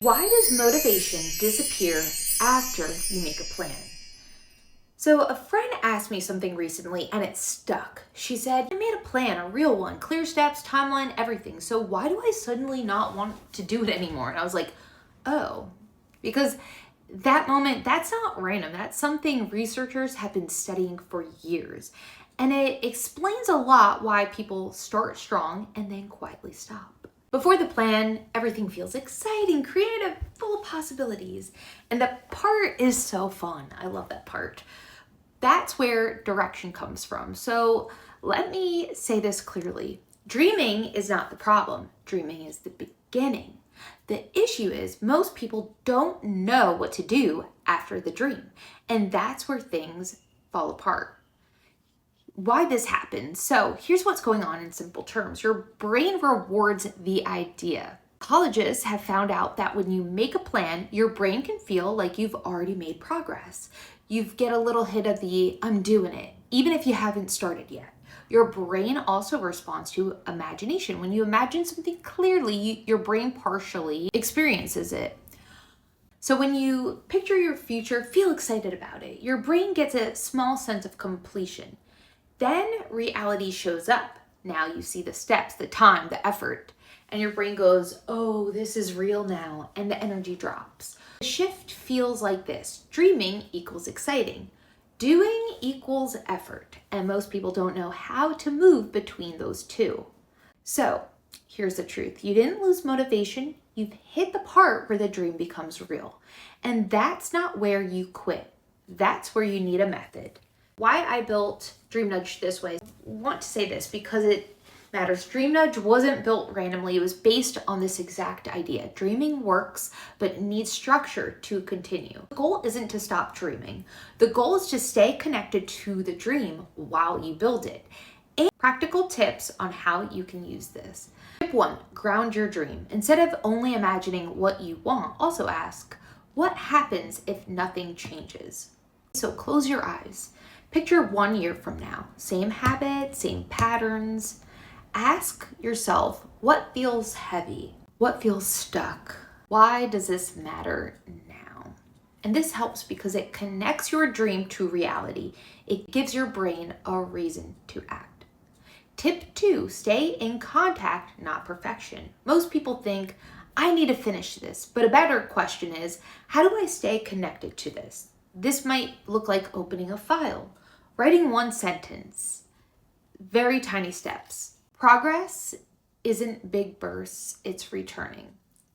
Why does motivation disappear after you make a plan? So a friend asked me something recently and it stuck. She said, I made a plan, a real one, clear steps, timeline, everything. So why do I suddenly not want to do it anymore? And I was like, oh, because that moment, that's not random. That's something researchers have been studying for years. And it explains a lot why people start strong and then quietly stop. Before the plan, everything feels exciting, creative, full of possibilities. And the part is so fun. I love that part. That's where direction comes from. So let me say this clearly. Dreaming is not the problem. Dreaming is the beginning. The issue is most people don't know what to do after the dream. And that's where things fall apart. Why this happens. So here's what's going on in simple terms. Your brain rewards the idea. Psychologists have found out that when you make a plan, your brain can feel like you've already made progress. You get a little hit of the I'm doing it, even if you haven't started yet. Your brain also responds to imagination. When you imagine something clearly, your brain partially experiences it. So when you picture your future, feel excited about it. Your brain gets a small sense of completion. Then reality shows up. Now you see the steps, the time, the effort, and your brain goes, oh, this is real now, and the energy drops. The shift feels like this. Dreaming equals exciting. Doing equals effort, and most people don't know how to move between those two. So here's the truth. You didn't lose motivation. You've hit the part where the dream becomes real. And that's not where you quit. That's where you need a method. Why I built DreamNudge this way. I want to say this because it matters. DreamNudge wasn't built randomly. It was based on this exact idea. Dreaming works, but it needs structure to continue. The goal isn't to stop dreaming. The goal is to stay connected to the dream while you build it. And practical tips on how you can use this. Tip 1, ground your dream. Instead of only imagining what you want, also ask, what happens if nothing changes? So close your eyes. Picture 1 year from now, same habits, same patterns. Ask yourself, what feels heavy? What feels stuck? Why does this matter now? And this helps because it connects your dream to reality. It gives your brain a reason to act. Tip 2, stay in contact, not perfection. Most people think, I need to finish this, but a better question is, how do I stay connected to this? This might look like opening a file. Writing one sentence, very tiny steps. Progress isn't big bursts, it's returning.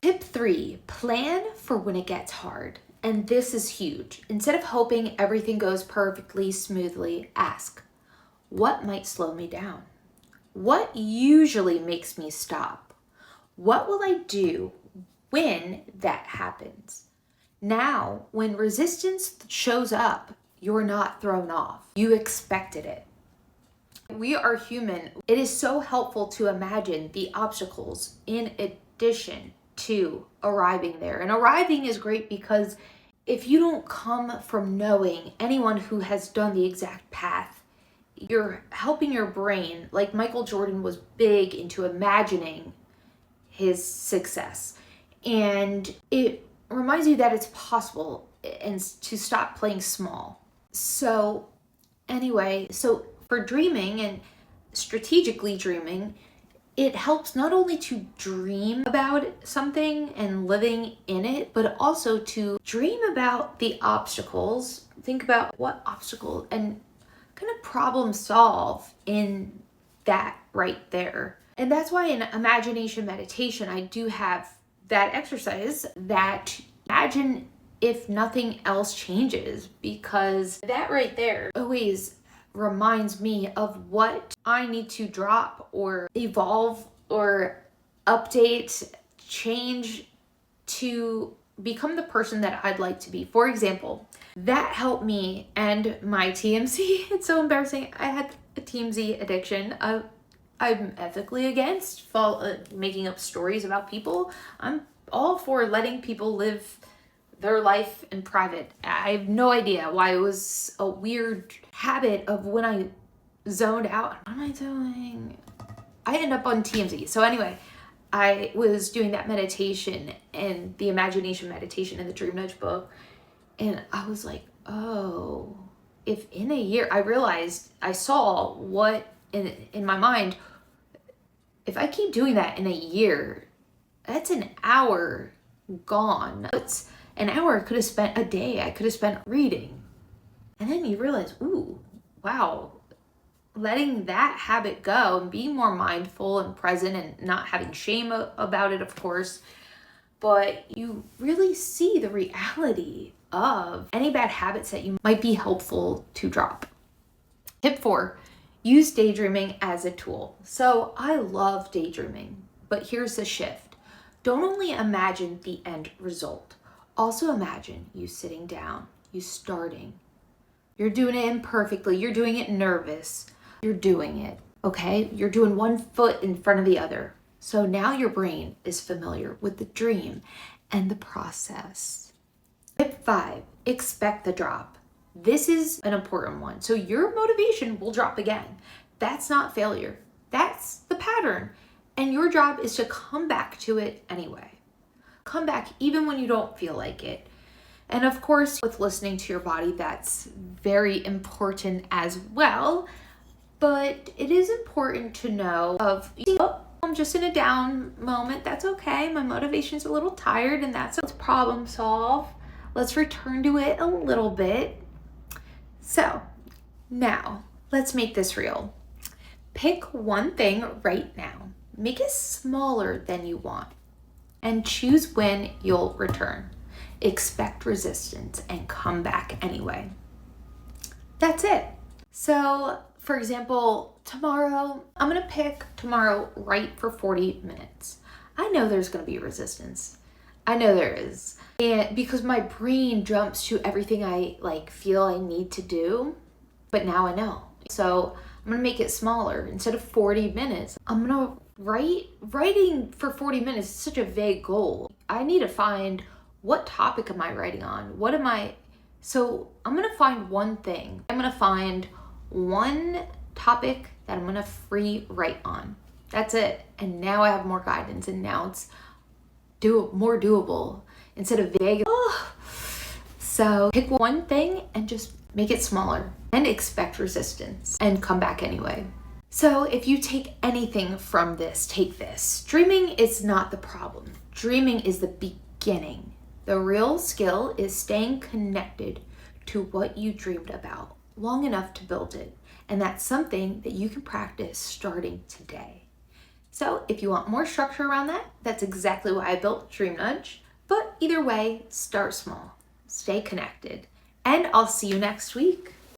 Tip 3, plan for when it gets hard. And this is huge. Instead of hoping everything goes perfectly, smoothly, ask, what might slow me down? What usually makes me stop? What will I do when that happens? Now, when resistance shows up, you're not thrown off. You expected it. We are human. It is so helpful to imagine the obstacles in addition to arriving there. And arriving is great because if you don't come from knowing anyone who has done the exact path, you're helping your brain. Like Michael Jordan was big into imagining his success. And it reminds you that it's possible and to stop playing small. So anyway, so for dreaming and strategically dreaming, it helps not only to dream about something and living in it, but also to dream about the obstacles. Think about what obstacle and kind of problem solve in that right there. And that's why in imagination meditation, I do have that exercise that imagine if nothing else changes, because that right there always reminds me of what I need to drop or evolve or update, change to become the person that I'd like to be. For example, that helped me end my TMZ. It's so embarrassing. I had a TMZ addiction. I'm ethically against making up stories about people. I'm all for letting people live their life in private. I have no idea why it was a weird habit of when I zoned out. What am I doing? I end up on TMZ. So anyway, I was doing that meditation and the imagination meditation in the DreamNudge book. And I was like, oh, if in a year, I realized, I saw what in my mind, if I keep doing that in a year, that's an hour gone. It's an hour I could have spent, a day I could have spent reading. And then you realize, ooh, wow, letting that habit go and being more mindful and present and not having shame about it, of course, but you really see the reality of any bad habits that you might be helpful to drop. Tip 4, use daydreaming as a tool. So I love daydreaming, but here's the shift. Don't only imagine the end result. Also imagine you sitting down, you starting. You're doing it imperfectly, you're doing it nervous. You're doing it, okay? You're doing one foot in front of the other. So now your brain is familiar with the dream and the process. Tip 5, expect the drop. This is an important one. So your motivation will drop again. That's not failure. That's the pattern. And your job is to come back to it anyway. Come back even when you don't feel like it. And of course, with listening to your body, that's very important as well. But it is important to know of, oh, I'm just in a down moment. That's okay. My motivation's a little tired, and let's problem solve. Let's return to it a little bit. So now let's make this real. Pick one thing right now. Make it smaller than you want and choose when you'll return. Expect resistance and come back anyway. That's it. So, for example, tomorrow, I'm going to pick tomorrow write for 40 minutes. I know there's going to be resistance. I know there is. And because my brain jumps to everything I feel I need to do, but now I know. So I'm going to make it smaller. Instead of 40 minutes, I'm going to writing for 40 minutes is such a vague goal. I need to find, what topic am I writing on? So I'm going to find one thing. I'm going to find one topic that I'm going to free write on. That's it. And now I have more guidance, and now it's more doable instead of vague. So pick one thing and just make it smaller and expect resistance and come back anyway. So if you take anything from this, take this. Dreaming is not the problem. Dreaming is the beginning. The real skill is staying connected to what you dreamed about long enough to build it. And that's something that you can practice starting today. So if you want more structure around that, that's exactly why I built DreamNudge. But either way, start small, stay connected, and I'll see you next week.